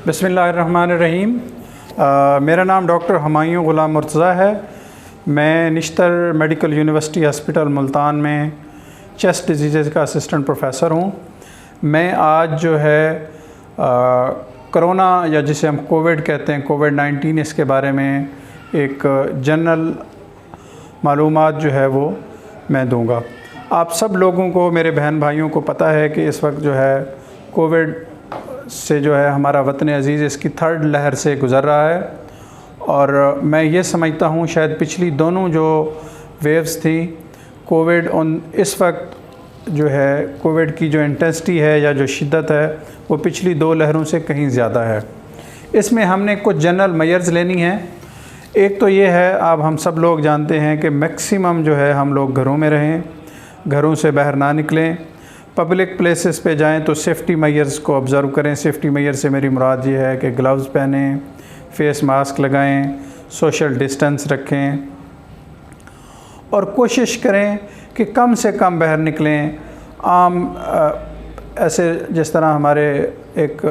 बिस्मिल्लाहिर्रहमानिर्रहीम। मेरा नाम डॉक्टर हुमायूं गुलाम मुर्तज़ा है। मैं Nishtar medical university hospital Multan में चेस्ट डिजीज़ का असिस्टेंट प्रोफेसर हूँ। मैं आज जो है कोरोना या जिसे हम कोविड कहते हैं, कोविड-19, इसके बारे में एक जनरल मालूमात जो है वो मैं दूँगा। आप सब लोगों को, मेरे बहन भाइयों को पता है कि इस वक्त जो है कोविड से जो है हमारा वतन अज़ीज़ इसकी थर्ड लहर से गुज़र रहा है। और मैं ये समझता हूँ शायद पिछली दोनों जो वेव्स थी कोविड, उन इस वक्त जो है कोविड की जो इंटेंसिटी है या जो शिद्दत है वो पिछली दो लहरों से कहीं ज़्यादा है। इसमें हमने कुछ जनरल मेजर्स लेनी है। एक तो ये है, आप हम सब लोग जानते हैं कि मैक्सिमम जो है हम लोग घरों में रहें, घरों से बाहर ना निकलें। पब्लिक प्लेसेस पे जाएं तो सेफ्टी मेजर्स को ऑब्ज़र्व करें। सेफ्टी मेजर से मेरी मुराद ये है कि ग्लव्स पहनें, फेस मास्क लगाएं, सोशल डिस्टेंस रखें और कोशिश करें कि कम से कम बाहर निकलें। ऐसे जिस तरह हमारे एक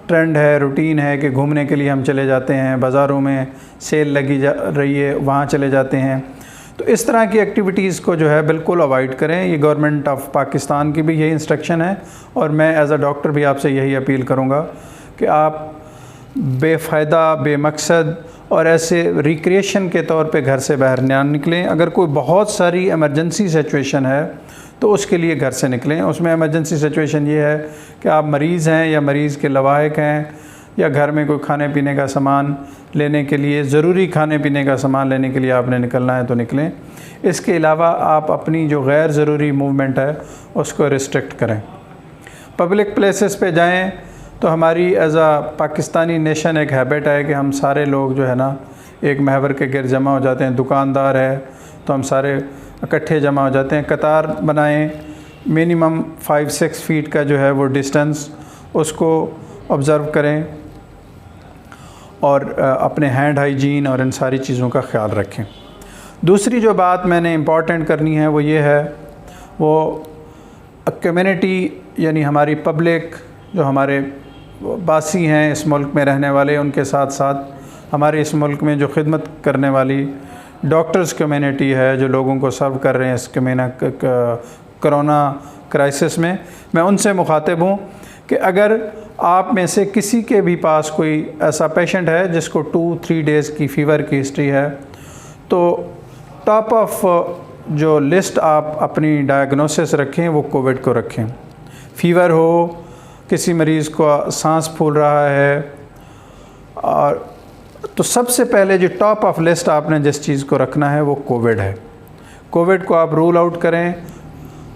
ट्रेंड है, रूटीन है कि घूमने के लिए हम चले जाते हैं, बाज़ारों में सेल लगी जा रही है वहाँ चले जाते हैं, तो इस तरह की एक्टिविटीज़ को जो है बिल्कुल अवॉइड करें। ये गवर्नमेंट ऑफ पाकिस्तान की भी यही इंस्ट्रक्शन है और मैं एज़ अ डॉक्टर भी आपसे यही अपील करूँगा कि आप बेफ़ायदा, बेमकसद और ऐसे रिक्रिएशन के तौर पे घर से बाहर ना निकलें। अगर कोई बहुत सारी इमरजेंसी सिचुएशन है तो उसके लिए घर से निकलें। उसमें इमरजेंसी सिचुएशन ये है कि आप मरीज़ हैं या मरीज़ के लवाहिक हैं या घर में कोई खाने पीने का सामान लेने के लिए, ज़रूरी खाने पीने का सामान लेने के लिए आपने निकलना है तो निकलें। इसके अलावा आप अपनी जो गैर ज़रूरी मूवमेंट है उसको रिस्ट्रिक्ट करें। पब्लिक प्लेसेस पे जाएं तो हमारी एज़ आ पाकिस्तानी नेशन एक हैबिट है कि हम सारे लोग जो है ना एक महवर के गिर जमा हो जाते हैं। दुकानदार है तो हम सारे इकट्ठे जमा हो जाते हैं। कतार बनाएं, मिनिमम 5-6 फीट का जो है वो डिस्टेंस उसको ऑब्ज़र्व करें और अपने हैंड हाइजीन और इन सारी चीज़ों का ख्याल रखें। दूसरी जो बात मैंने इम्पॉर्टेंट करनी है वो ये है, वो कम्युनिटी यानी हमारी पब्लिक, जो हमारे बासी हैं इस मुल्क में रहने वाले, उनके साथ साथ हमारे इस मुल्क में जो खिदमत करने वाली डॉक्टर्स कम्युनिटी है, जो लोगों को सर्व कर रहे हैं इस कोरोना क्राइसिस में, मैं उनसे मुखातिब हूँ कि अगर आप में से किसी के भी पास कोई ऐसा पेशेंट है जिसको 2-3 डेज़ की फ़ीवर की हिस्ट्री है, तो टॉप ऑफ जो लिस्ट आप अपनी डायग्नोसिस रखें वो कोविड को रखें। फ़ीवर हो, किसी मरीज़ को सांस फूल रहा है, और तो सबसे पहले जो टॉप ऑफ लिस्ट आपने जिस चीज़ को रखना है वो कोविड है। कोविड को आप रूल आउट करें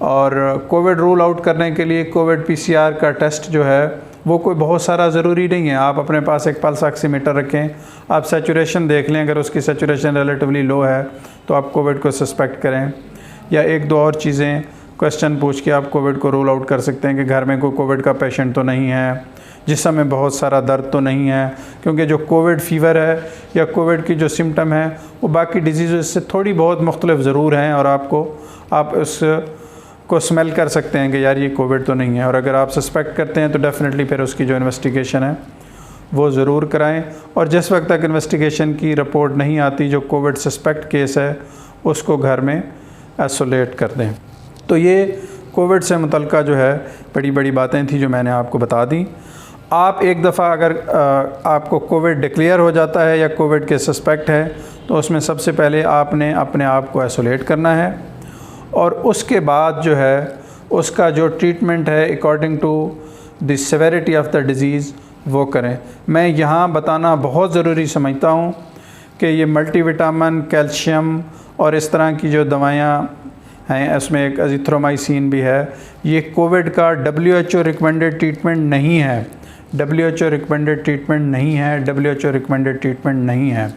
और कोविड रूल आउट करने के लिए कोविड PCR का टेस्ट जो है वो कोई बहुत सारा ज़रूरी नहीं है। आप अपने पास एक पल्स ऑक्सीमीटर रखें, आप सैचुरेशन देख लें, अगर उसकी सैचुरेशन रिलेटिवली लो है तो आप कोविड को सस्पेक्ट करें। या एक दो और चीज़ें क्वेश्चन पूछ के आप कोविड को रूल आउट कर सकते हैं कि घर में कोई कोविड का पेशेंट तो नहीं है, जिस्म में बहुत सारा दर्द तो नहीं है, क्योंकि जो कोविड फ़ीवर है या कोविड की जो सिम्टम है वो बाकी डिजीज़ से थोड़ी बहुत मुख्तलिफ ज़रूर हैं और आप उसको स्मेल कर सकते हैं कि यार ये कोविड तो नहीं है। और अगर आप सस्पेक्ट करते हैं तो डेफ़िनेटली फिर उसकी जो इन्वेस्टिगेशन है वो ज़रूर कराएं। और जिस वक्त तक इन्वेस्टिगेशन की रिपोर्ट नहीं आती, जो कोविड सस्पेक्ट केस है उसको घर में आइसोलेट कर दें। तो ये कोविड से मुतल्लिक़ जो है बड़ी बड़ी बातें थी जो मैंने आपको बता दी। आप एक दफ़ा अगर आपको कोविड डिक्लेयर हो जाता है या कोविड के सस्पेक्ट है तो उसमें सबसे पहले आपने अपने आप को आइसोलेट करना है और उसके बाद जो है उसका जो ट्रीटमेंट है according to the severity of the disease वो करें। मैं यहाँ बताना बहुत ज़रूरी समझता हूँ कि ये मल्टीविटामिन, कैल्शियम और इस तरह की जो दवाइयाँ हैं, इसमें एक अज़िथ्रोमाइसिन भी है, ये कोविड का WHO रिकमेंडेड ट्रीटमेंट नहीं है। WHO रिकमेंडेड ट्रीटमेंट नहीं है। WHO रिकमेंडेड ट्रीटमेंट नहीं है।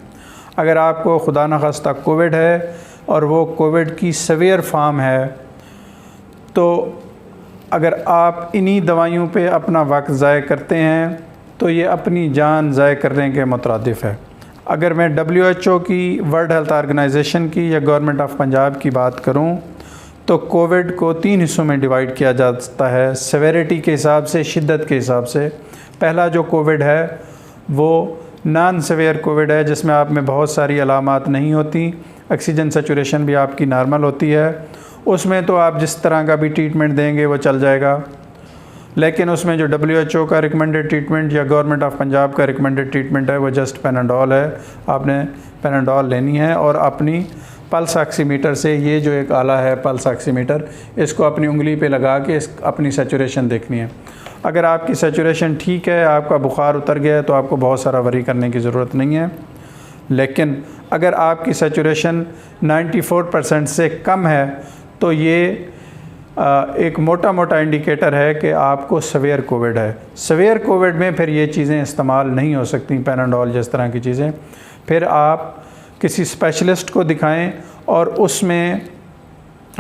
अगर आपको खुदा न खास्ता कोविड है और वो कोविड की सीवियर फॉर्म है, तो अगर आप इन्हीं दवाइयों पे अपना वक्त ज़ाय करते हैं तो ये अपनी जान ज़ाय करने के मुतरादिफ़ है। अगर मैं WHO की, वर्ल्ड हेल्थ ऑर्गेनाइजेशन की या गवर्नमेंट ऑफ पंजाब की बात करूं तो कोविड को 3 हिस्सों में डिवाइड किया जाता है, सेवेरिटी के हिसाब से, शिद्दत के हिसाब से। पहला जो कोविड है वो नॉन सीवियर कोविड है, जिसमें आप में बहुत सारी अलामात नहीं होती, ऑक्सीजन सैचुरेशन भी आपकी नॉर्मल होती है। उसमें तो आप जिस तरह का भी ट्रीटमेंट देंगे वो चल जाएगा, लेकिन उसमें जो WHO का रिकमेंडेड ट्रीटमेंट या गवर्नमेंट ऑफ पंजाब का रिकमेंडेड ट्रीटमेंट है वो जस्ट पैनाडोल है। आपने पैनाडोल लेनी है और अपनी पल्स ऑक्सीमीटर से, ये जो एक आला है पल्स ऑक्सीमीटर, इसको अपनी उंगली पे लगा के अपनी सैचुरेशन देखनी है। अगर आपकी सैचुरेशन ठीक है, आपका बुखार उतर गया है, तो आपको बहुत सारा वरी करने की ज़रूरत नहीं है। लेकिन अगर आपकी सैचुरेशन 94% से कम है तो ये एक मोटा मोटा इंडिकेटर है कि आपको सवेयर कोविड है। सवेयर कोविड में फिर ये चीज़ें इस्तेमाल नहीं हो सकती, पैनाडोल जिस तरह की चीज़ें। फिर आप किसी स्पेशलिस्ट को दिखाएं और उसमें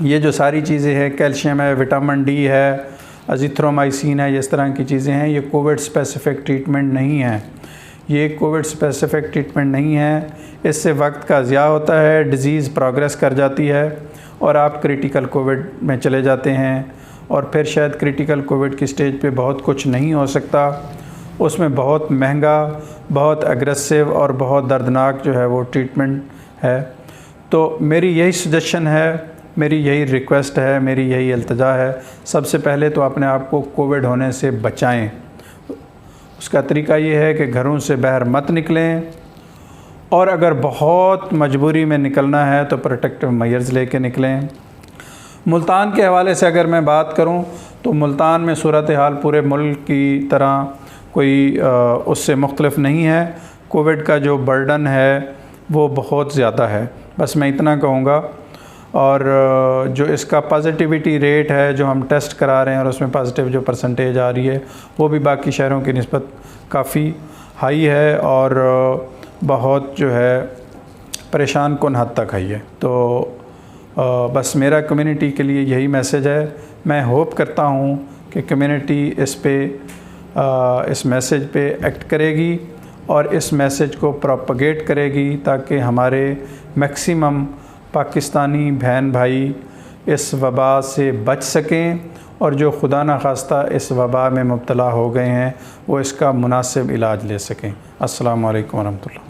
ये जो सारी चीज़ें हैं, कैल्शियम है, विटामिन डी है, अजिथ्रोमाइसिन है, इस तरह की चीज़ें हैं, ये कोविड स्पेसिफ़िक ट्रीटमेंट नहीं है। ये कोविड स्पेसिफ़िक ट्रीटमेंट नहीं है। इससे वक्त का ज़िया होता है, डिज़ीज़ प्रोग्रेस कर जाती है और आप क्रिटिकल कोविड में चले जाते हैं। और फिर शायद क्रिटिकल कोविड की स्टेज पे बहुत कुछ नहीं हो सकता, उसमें बहुत महंगा, बहुत एग्रेसिव और बहुत दर्दनाक जो है वो ट्रीटमेंट है। तो मेरी यही सजेशन है, मेरी यही रिक्वेस्ट है, मेरी यही इल्तिजा है, सबसे पहले तो अपने आप को कोविड होने से बचाएं। उसका तरीका ये है कि घरों से बाहर मत निकलें, और अगर बहुत मजबूरी में निकलना है तो प्रोटेक्टिव मेजर्स लेके निकलें। मुल्तान के हवाले से अगर मैं बात करूं तो मुल्तान में सूरत हाल पूरे मुल्क की तरह कोई उससे मुख्तलिफ नहीं है। कोविड का जो बर्डन है वो बहुत ज़्यादा है, बस मैं इतना कहूँगा। और जो इसका पॉजिटिविटी रेट है, जो हम टेस्ट करा रहे हैं और उसमें पॉजिटिव जो परसेंटेज आ रही है, वो भी बाकी शहरों की निस्बत काफ़ी हाई है और बहुत जो है परेशान कुन हद तक हाई है। तो बस मेरा कम्युनिटी के लिए यही मैसेज है। मैं होप करता हूँ कि कम्युनिटी इस मैसेज पे एक्ट करेगी और इस मैसेज को प्रोपगेट करेगी, ताकि हमारे मैक्सिमम पाकिस्तानी बहन भाई इस वबा से बच सकें, और जो खुदा न खास्ता इस वबा में मुब्तला हो गए हैं वो इसका मुनासिब इलाज ले सकें। अस्सलामु अलैकुम वरहमतुल्लाह।